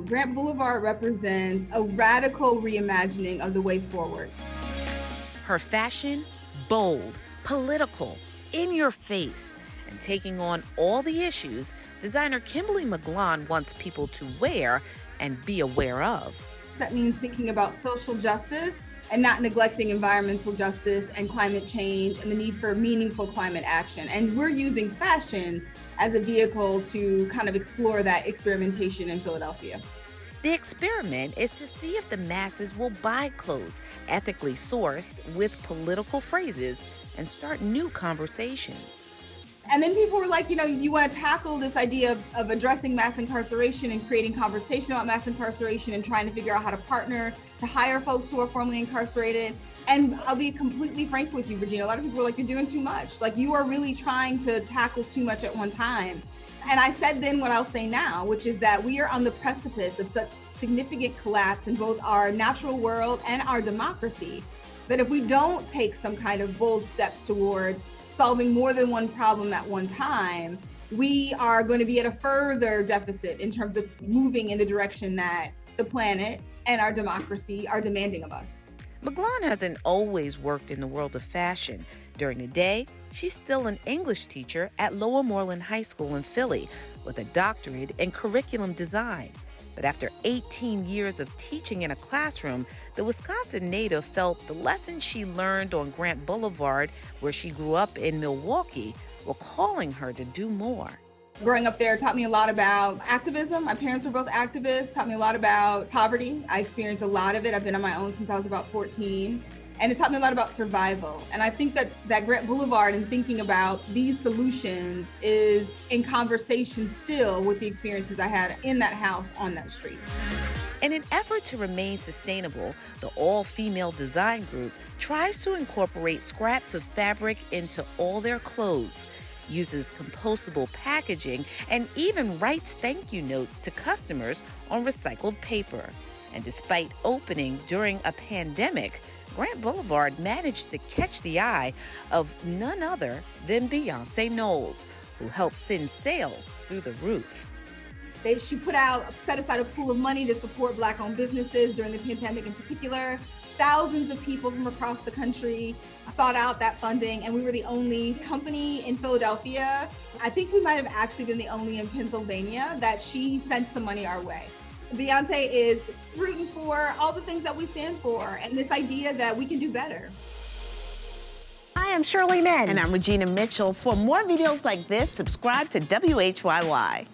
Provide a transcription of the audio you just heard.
Grant Boulevard represents a radical reimagining of the way forward. Her fashion, bold, political, in your face, and taking on all the issues designer Kimberly McGlone wants people to wear and be aware of. That means thinking about social justice and not neglecting environmental justice and climate change and the need for meaningful climate action. And we're using fashion as a vehicle to kind of explore that experimentation in Philadelphia. The experiment is to see if the masses will buy clothes ethically sourced with political phrases and start new conversations. And then people were like, you want to tackle this idea of addressing mass incarceration and creating conversation about mass incarceration and trying to figure out how to partner to hire folks who are formerly incarcerated. And I'll be completely frank with you, Regina. A lot of people were like, you're doing too much. Like, you are really trying to tackle too much at one time. And I said then what I'll say now, which is that we are on the precipice of such significant collapse in both our natural world and our democracy, that if we don't take some kind of bold steps towards solving more than one problem at one time, we are going to be at a further deficit in terms of moving in the direction that the planet and our democracy are demanding of us. McGlone hasn't always worked in the world of fashion. During the day, she's still an English teacher at Lower Moreland High School in Philly with a doctorate in curriculum design. But after 18 years of teaching in a classroom, the Wisconsin native felt the lessons she learned on Grant Boulevard, where she grew up in Milwaukee, were calling her to do more. Growing up there taught me a lot about activism. My parents were both activists, taught me a lot about poverty. I experienced a lot of it. I've been on my own since I was about 14. And it taught me a lot about survival. And I think that Grant Boulevard and thinking about these solutions is in conversation still with the experiences I had in that house on that street. In an effort to remain sustainable, the all-female design group tries to incorporate scraps of fabric into all their clothes, uses compostable packaging, and even writes thank you notes to customers on recycled paper. And despite opening during a pandemic, Grant Boulevard managed to catch the eye of none other than Beyonce Knowles, who helped send sales through the roof. She set aside a pool of money to support Black-owned businesses during the pandemic in particular. Thousands of people from across the country sought out that funding, and we were the only company in Philadelphia. I think we might have actually been the only in Pennsylvania that she sent some money our way. Beyonce is rooting for all the things that we stand for and this idea that we can do better. I am Shirley Men. And I'm Regina Mitchell. For more videos like this, subscribe to WHYY.